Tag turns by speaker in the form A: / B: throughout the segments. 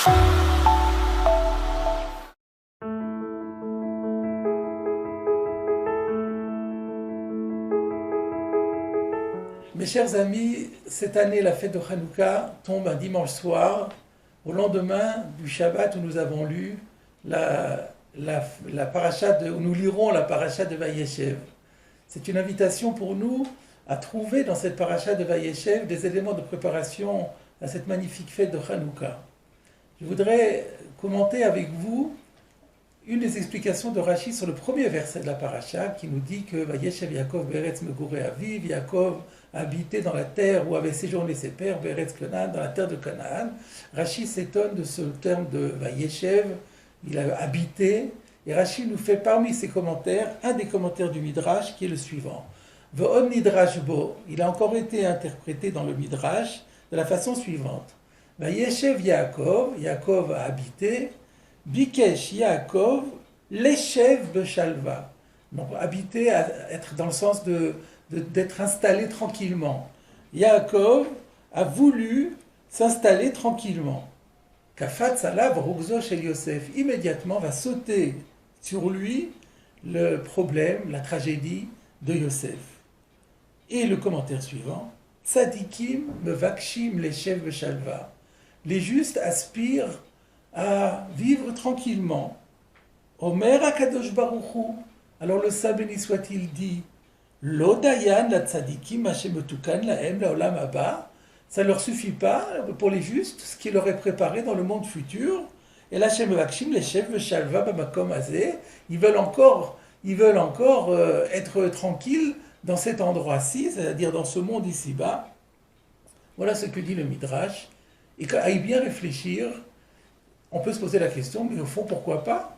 A: Mes chers amis, cette année, la fête de Hanouka tombe un dimanche soir, au lendemain du Shabbat où nous avons lu la paracha où nous lirons la paracha de Vayeshev. C'est une invitation pour nous à trouver dans cette paracha de Vayeshev des éléments de préparation à cette magnifique fête de Hanouka. Je voudrais commenter avec vous une des explications de Rashi sur le premier verset de la paracha qui nous dit que Vayeshev Yaakov Beretz Megoré Aviv, Yaakov habité dans la terre où avaient séjourné ses pères, Beretz Canaan, dans la terre de Canaan. Rashi s'étonne de ce terme de Vayeshev, il a habité, et Rashi nous fait parmi ses commentaires un des commentaires du Midrash qui est le suivant. Ve'on Nidrash Bo, il a encore été interprété dans le Midrash de la façon suivante. Vayeshev Yaakov, Yaakov a habité, Bikesh Yaakov, Leshev Beshalva. Donc habiter, être dans le sens d'être installé tranquillement. Yaakov a voulu s'installer tranquillement. Kafat Salav Rugzo Shel Yosef, immédiatement va sauter sur lui le problème, la tragédie de Yosef. Et le commentaire suivant, Tzadikim Mevakshim Leshev Beshalva. Les justes aspirent à vivre tranquillement. Omer Akadosh Baruch Hu. Alors le saint béni soit-il dit, Lo dayan la tzadikim hachemetukan lahem laolam haba. Ça ne leur suffit pas pour les justes, ce qui leur est préparé dans le monde futur. Et là, Shem Vakshim, les chefs de Shalva Bamakom Azeh, ils veulent encore être tranquilles dans cet endroit-ci, c'est-à-dire dans ce monde ici-bas. Voilà ce que dit le Midrash. Et qu'à y bien réfléchir, on peut se poser la question, mais au fond, pourquoi pas?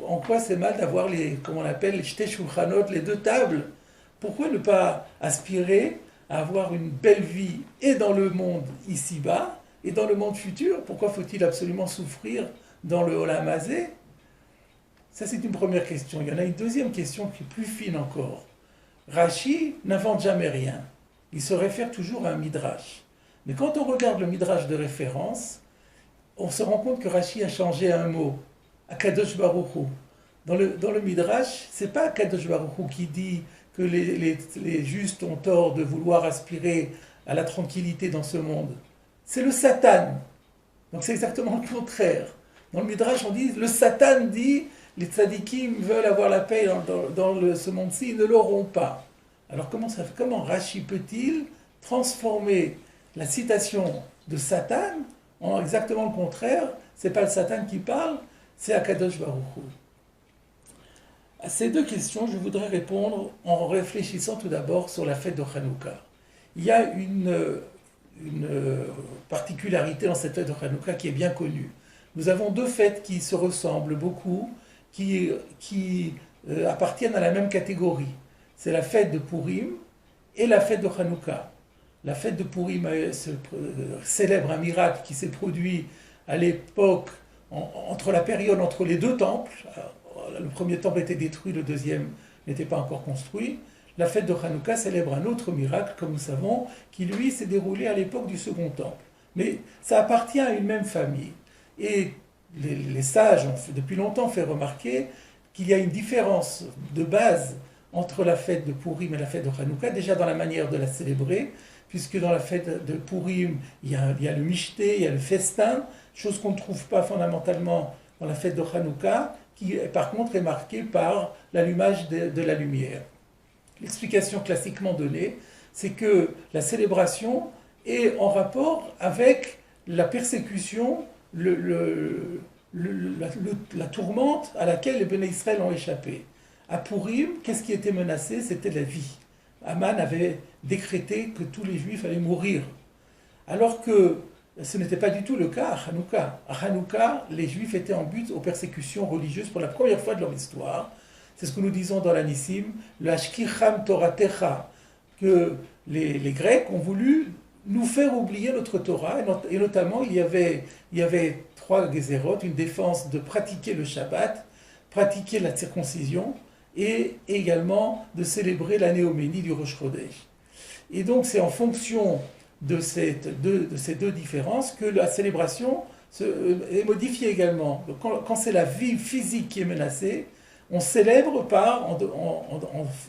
A: En quoi c'est mal d'avoir comme on appelle, les shtei shulchanot, les deux tables? Pourquoi ne pas aspirer à avoir une belle vie et dans le monde ici-bas et dans le monde futur? Pourquoi faut-il absolument souffrir dans le Olam Hazeh? Ça, c'est une première question. Il y en a une deuxième question qui est plus fine encore. Rashi n'invente jamais rien. Il se réfère toujours à un midrash. Mais quand on regarde le midrash de référence, on se rend compte que Rashi a changé un mot, Akadosh Baruch Hu. Dans le midrash, c'est pas Akadosh Baruch Hu qui dit que les justes ont tort de vouloir aspirer à la tranquillité dans ce monde. C'est le Satan. Donc c'est exactement le contraire. Dans le Midrash, on dit, le Satan dit, les tzadikim veulent avoir la paix dans ce monde-ci, ils ne l'auront pas. Alors comment Rashi peut-il transformer la citation de Satan en exactement le contraire? C'est pas le Satan qui parle, c'est Akadosh Baruch Hu. À ces deux questions, je voudrais répondre en réfléchissant tout d'abord sur la fête de Hanouka. Il y a une particularité dans cette fête de Hanouka qui est bien connue. Nous avons deux fêtes qui se ressemblent beaucoup, qui appartiennent à la même catégorie. C'est la fête de Purim et la fête de Hanouka. La fête de Purim célèbre un miracle qui s'est produit à l'époque, entre la période entre les deux temples. Le premier temple était détruit, le deuxième n'était pas encore construit. La fête de Hanouka célèbre un autre miracle, comme nous savons, qui lui s'est déroulé à l'époque du second temple. Mais ça appartient à une même famille. Et les sages ont depuis longtemps fait remarquer qu'il y a une différence de base entre la fête de Purim et la fête de Hanouka, déjà dans la manière de la célébrer, puisque dans la fête de Purim, il y a le michté, il y a le festin, chose qu'on ne trouve pas fondamentalement dans la fête de Hanouka, qui par contre est marquée par l'allumage de la lumière. L'explication classiquement donnée, c'est que la célébration est en rapport avec la persécution, la tourmente à laquelle les Béné Israël ont échappé. À Purim, qu'est-ce qui était menacé? C'était la vie. Aman avait décrété que tous les Juifs allaient mourir. Alors que ce n'était pas du tout le cas à Hanouka. À Hanouka, les Juifs étaient en but aux persécutions religieuses pour la première fois de leur histoire. C'est ce que nous disons dans l'Anissim, le Hashkicham Toratecha, que les Grecs ont voulu nous faire oublier notre Torah, et notamment il y avait trois Gezerot, une défense de pratiquer le Shabbat, pratiquer la circoncision, et également de célébrer la néoménie du Rosh Chodesh. Et donc c'est en fonction de ces deux différences que la célébration est modifié également. Donc, quand c'est la vie physique qui est menacée, on célèbre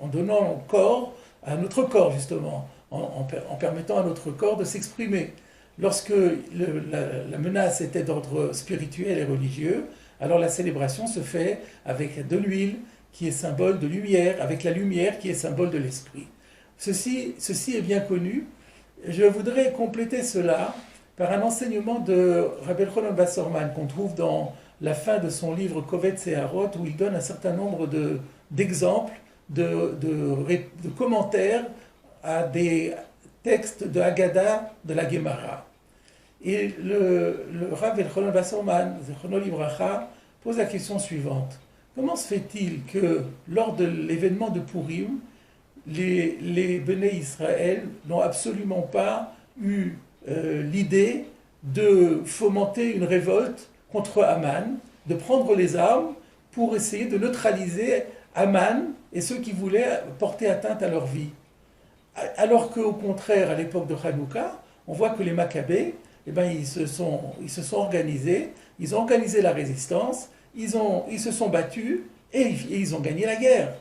A: en donnant corps à notre corps, justement, en permettant à notre corps de s'exprimer. Lorsque la menace était d'ordre spirituel et religieux, alors la célébration se fait avec de l'huile, qui est symbole de lumière, avec la lumière qui est symbole de l'esprit. Ceci est bien connu. Je voudrais compléter cela par un enseignement de Rabbi Elchanan Wasserman qu'on trouve dans la fin de son livre Kovetz et Harot, où il donne un certain nombre d'exemples, de commentaires à des textes de Haggadah de la Gemara. Et le Rabbi Elchanan Wasserman, Zechrono Livracha, pose la question suivante. Comment se fait-il que lors de l'événement de Purim, les Béné Israël n'ont absolument pas eu l'idée de fomenter une révolte contre Haman, de prendre les armes pour essayer de neutraliser Haman et ceux qui voulaient porter atteinte à leur vie. Alors qu'au contraire, à l'époque de Hanouka, on voit que les Maccabées, ils se sont organisés, ils ont organisé la résistance, ils se sont battus et ils ont gagné la guerre.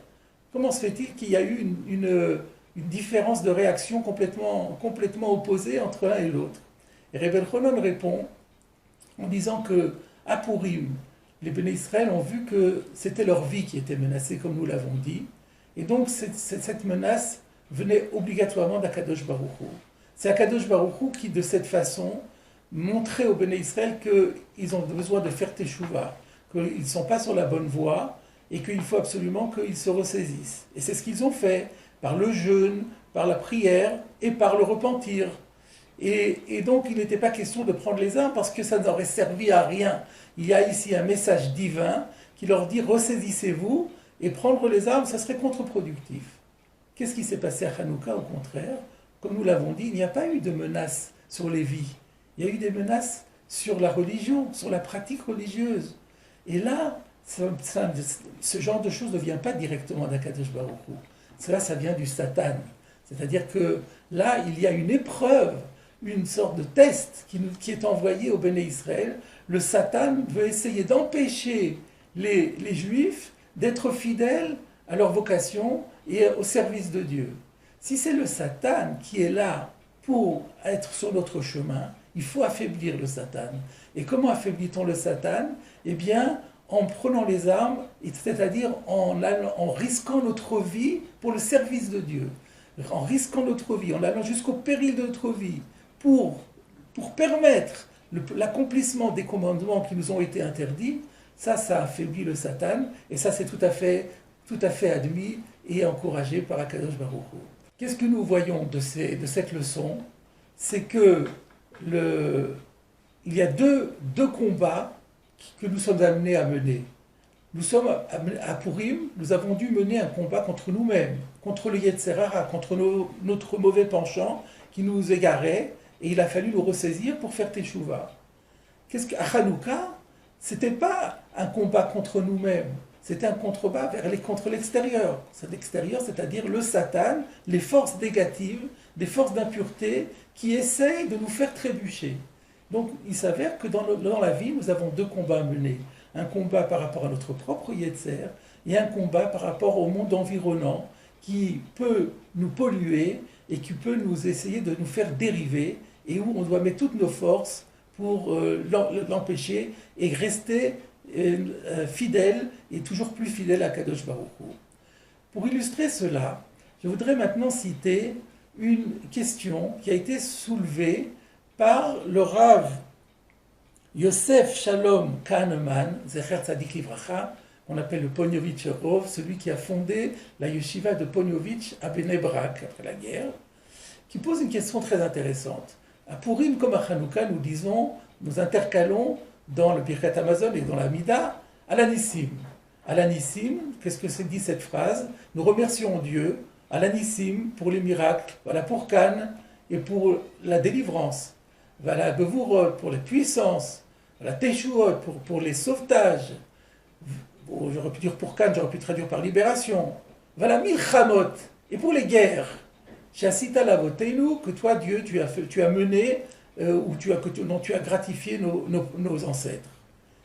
A: Comment se fait-il qu'il y a eu une différence de réaction complètement opposée entre l'un et l'autre? Et Rabbi Elchanan répond en disant que à Purim, les Béné Israël ont vu que c'était leur vie qui était menacée, comme nous l'avons dit, et donc cette menace venait obligatoirement d'Akadosh Baruch Hu. C'est Akadosh Baruch Hu qui, de cette façon, montrait aux Béné Israël qu'ils ont besoin de faire teshuva, qu'ils ne sont pas sur la bonne voie, et qu'il faut absolument qu'ils se ressaisissent. Et c'est ce qu'ils ont fait, par le jeûne, par la prière et par le repentir. Et donc il n'était pas question de prendre les armes parce que ça n'aurait servi à rien. Il y a ici un message divin qui leur dit ressaisissez-vous et prendre les armes, ça serait contre-productif. Qu'est-ce qui s'est passé à Hanouka? Au contraire, comme nous l'avons dit, il n'y a pas eu de menace sur les vies. Il y a eu des menaces sur la religion, sur la pratique religieuse. Et là, ce genre de choses ne vient pas directement d'Akadosh Baruch Hu. Cela, ça vient du Satan. C'est-à-dire que là, il y a une épreuve, une sorte de test qui est envoyé au Béné Israël. Le Satan veut essayer d'empêcher les Juifs d'être fidèles à leur vocation et au service de Dieu. Si c'est le Satan qui est là pour être sur notre chemin, il faut affaiblir le Satan. Et comment affaiblit-on le Satan? Eh bien, en prenant les armes, c'est-à-dire en risquant notre vie pour le service de Dieu, en risquant notre vie, en allant jusqu'au péril de notre vie, pour permettre l'accomplissement des commandements qui nous ont été interdits, ça affaiblit le Satan, et ça c'est tout à fait admis et encouragé par Akadosh Baruch Hu. Qu'est-ce que nous voyons de cette leçon? C'est que il y a deux combats que nous sommes amenés à mener. Nous sommes à Purim, nous avons dû mener un combat contre nous-mêmes, contre le Yetzer Hara, contre notre mauvais penchant qui nous égarait, et il a fallu nous ressaisir pour faire Teshuvah. À Hanouka, c'était pas un combat contre nous-mêmes, c'était un combat contre l'extérieur. L'extérieur, c'est-à-dire le Satan, les forces négatives, des forces d'impureté qui essayent de nous faire trébucher. Donc, il s'avère que dans la vie, nous avons deux combats à mener. Un combat par rapport à notre propre Yetzer et un combat par rapport au monde environnant qui peut nous polluer et qui peut nous essayer de nous faire dériver et où on doit mettre toutes nos forces pour l'empêcher et rester fidèle et toujours plus fidèle à Kadosh Baruch Hu. Pour illustrer cela, je voudrais maintenant citer une question qui a été soulevée par le Rav Yosef Shalom Kahneman, Zecher Tzadik Livracha, qu'on appelle le Poniovitch Rov, celui qui a fondé la yeshiva de Poniovitch à Bnei Brak après la guerre, qui pose une question très intéressante. À Purim comme à Hanouka, nous intercalons dans le Birkat Hamazon et dans la Mida, Alanissim. Alanissim, qu'est-ce que c'est dit cette phrase? Nous remercions Dieu, Alanissim, pour les miracles, voilà, pour Cannes et pour la délivrance, voilà, Bevourot, pour les puissances, voilà, Teshuot, pour les sauvetages, j'aurais pu dire pour Cannes, j'aurais pu traduire par libération, voilà, Milchamot, et pour les guerres. Chassita Lavoteinu, que toi, Dieu, tu as mené dont tu as gratifié nos ancêtres.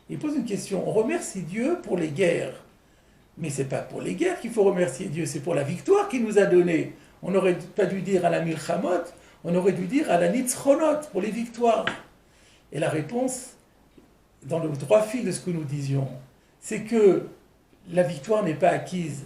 A: Il pose une question. On remercie Dieu pour les guerres. Mais ce n'est pas pour les guerres qu'il faut remercier Dieu, c'est pour la victoire qu'il nous a donnée. On n'aurait pas dû dire à la Milchamot, on aurait dû dire à la Nitzchonot, pour les victoires. Et la réponse, dans le droit fil de ce que nous disions, c'est que la victoire n'est pas acquise.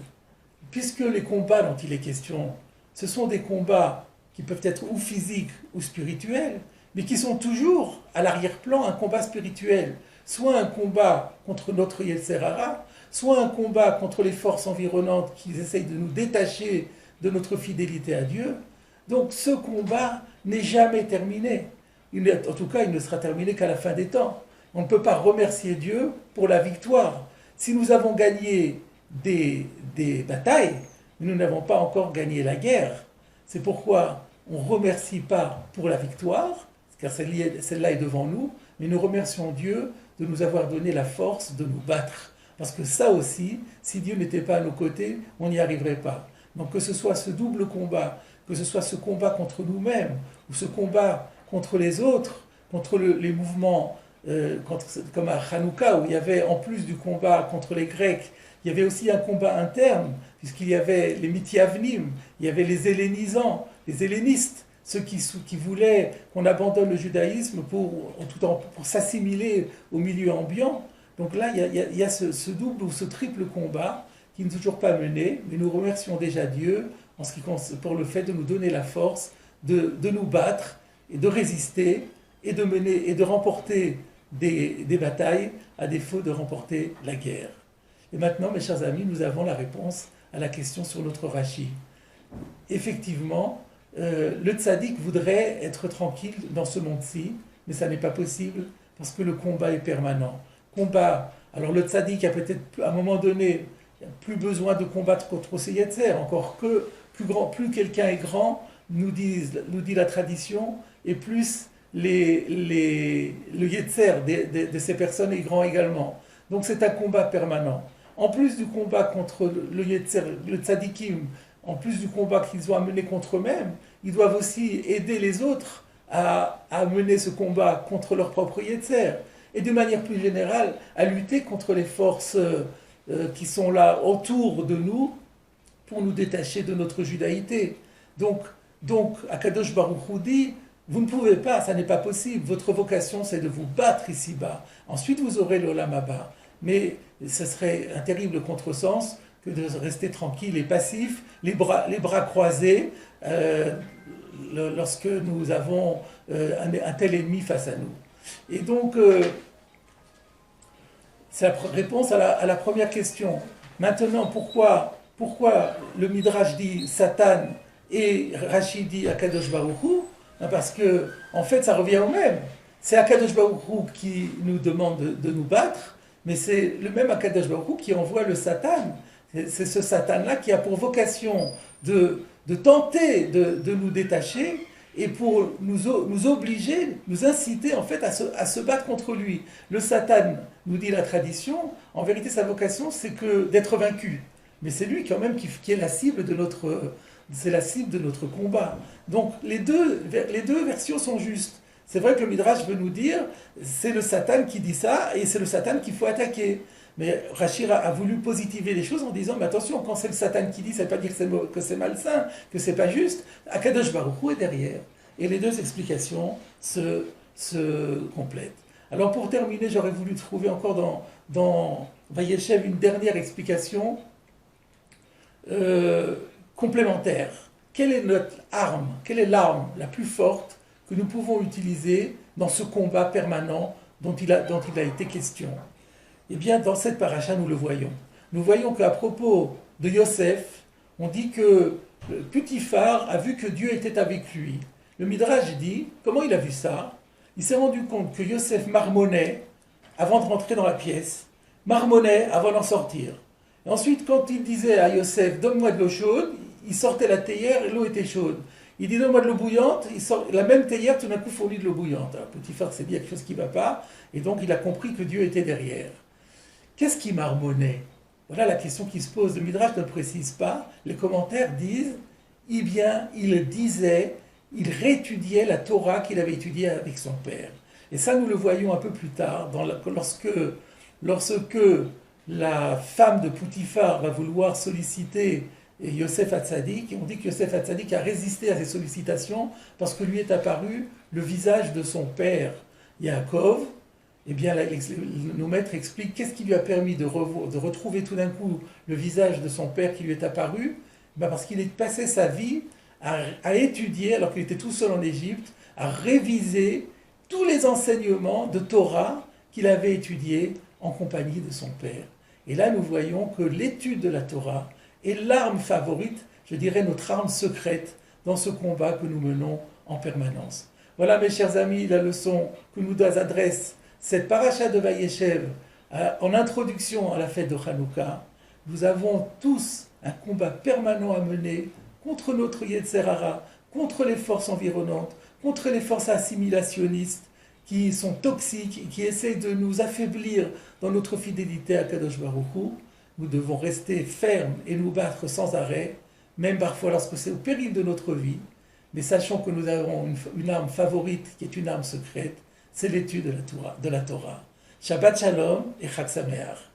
A: Puisque les combats dont il est question, ce sont des combats qui peuvent être ou physiques ou spirituels, mais qui sont toujours à l'arrière-plan un combat spirituel. Soit un combat contre notre Yetzer Hara, soit un combat contre les forces environnantes qui essayent de nous détacher de notre fidélité à Dieu. Donc ce combat n'est jamais terminé. En tout cas, il ne sera terminé qu'à la fin des temps. On ne peut pas remercier Dieu pour la victoire. Si nous avons gagné des batailles, mais nous n'avons pas encore gagné la guerre. C'est pourquoi on ne remercie pas pour la victoire, car celle-là est devant nous, mais nous remercions Dieu de nous avoir donné la force de nous battre. Parce que ça aussi, si Dieu n'était pas à nos côtés, on n'y arriverait pas. Donc que ce soit ce double combat, que ce soit ce combat contre nous-mêmes, ou ce combat contre les autres, contre les mouvements, comme à Hanouka, où il y avait, en plus du combat contre les Grecs, il y avait aussi un combat interne, puisqu'il y avait les Mithyavnim, il y avait les hellénisants, les hellénistes, ceux qui voulaient qu'on abandonne le judaïsme pour s'assimiler au milieu ambiant. Donc là, il y a ce double ou ce triple combat qui n'est toujours pas mené, mais nous remercions déjà Dieu pour le fait de nous donner la force de nous battre et de résister et de mener et de remporter des batailles à défaut de remporter la guerre. Et maintenant, mes chers amis, nous avons la réponse à la question sur notre Rashi. Effectivement, le tzaddik voudrait être tranquille dans ce monde-ci, mais ça n'est pas possible parce que le combat est permanent. Alors le tzaddik a peut-être à un moment donné plus besoin de combattre contre ses yetzer, encore que plus quelqu'un est grand, nous dit la tradition, et plus le yetzer de ces personnes est grand également. Donc c'est un combat permanent. En plus du combat contre le yetzer, le tzadikim, en plus du combat qu'ils ont à mener contre eux-mêmes, ils doivent aussi aider les autres à mener ce combat contre leur propre yetzer. Et de manière plus générale, à lutter contre les forces qui sont là autour de nous pour nous détacher de notre judaïté. Donc Akadosh Baruch Hu dit, vous ne pouvez pas, ça n'est pas possible, votre vocation c'est de vous battre ici-bas. Ensuite vous aurez l'Olam Haba. Mais ce serait un terrible contresens que de rester tranquille et passif, les bras croisés, lorsque nous avons un tel ennemi face à nous. Et donc, c'est la réponse à la première question. Maintenant, pourquoi le Midrash dit Satan et Rashi dit Akadosh Baruch Hu? Parce que, en fait, ça revient au même. C'est Akadosh Baruch Hu qui nous demande de nous battre, mais c'est le même Akadosh Baruch Hu qui envoie le Satan. C'est ce Satan-là qui a pour vocation de tenter de nous détacher et pour nous obliger, nous inciter en fait à se battre contre lui. Le Satan, nous dit la tradition, en vérité sa vocation c'est d'être vaincu. Mais c'est lui quand même qui est la cible de notre combat. Donc les deux versions sont justes. C'est vrai que le Midrash veut nous dire, c'est le Satan qui dit ça et c'est le Satan qu'il faut attaquer. Mais Rashi a voulu positiver les choses en disant, mais attention, quand c'est le Satan qui dit, ça ne veut pas dire que c'est malsain, que c'est pas juste. Akadosh Baruch Hu est derrière. Et les deux explications se complètent. Alors pour terminer, j'aurais voulu trouver encore dans Vayeshev une dernière explication complémentaire. Quelle est notre arme? Quelle est l'arme la plus forte que nous pouvons utiliser dans ce combat permanent dont il a été question? Eh bien, dans cette paracha, nous le voyons. Nous voyons qu'à propos de Yosef, on dit que Putifar a vu que Dieu était avec lui. Le Midrash dit, comment il a vu ça? Il s'est rendu compte que Yosef marmonnait avant de rentrer dans la pièce, marmonnait avant d'en sortir. Et ensuite, quand il disait à Yosef, donne-moi de l'eau chaude, il sortait la théière et l'eau était chaude. Il dit, donne-moi de l'eau bouillante, la même théière tout d'un coup fournit de l'eau bouillante. Alors Putifar s'est dit, il y a quelque chose qui ne va pas, et donc il a compris que Dieu était derrière. Qu'est-ce qui marmonnait? Voilà la question qui se pose. Le Midrash ne précise pas. Les commentaires disent, eh bien, il disait, il réétudiait la Torah qu'il avait étudiée avec son père. Et ça, nous le voyons un peu plus tard, lorsque la femme de Poutifar va vouloir solliciter Yosef Hatzadik, et on dit que Yosef Hatzadik a résisté à ces sollicitations parce que lui est apparu le visage de son père, Yaakov. Eh bien, nos maîtres expliquent qu'est-ce qui lui a permis de retrouver tout d'un coup le visage de son père qui lui est apparu. Ben parce qu'il est passé sa vie à étudier, alors qu'il était tout seul en Égypte, à réviser tous les enseignements de Torah qu'il avait étudiés en compagnie de son père. Et là, nous voyons que l'étude de la Torah est l'arme favorite, je dirais notre arme secrète dans ce combat que nous menons en permanence. Voilà, mes chers amis, la leçon que nous adresse cette paracha de Vayeshev en introduction à la fête de Hanouka. Nous avons tous un combat permanent à mener contre notre Yetzer Hara, contre les forces environnantes, contre les forces assimilationnistes qui sont toxiques et qui essaient de nous affaiblir dans notre fidélité à Kadosh Baruch Hu. Nous devons rester fermes et nous battre sans arrêt, même parfois lorsque c'est au péril de notre vie. Mais sachons que nous avons une arme favorite qui est une arme secrète, c'est l'étude de la Torah. Shabbat Shalom et Chag Sameach.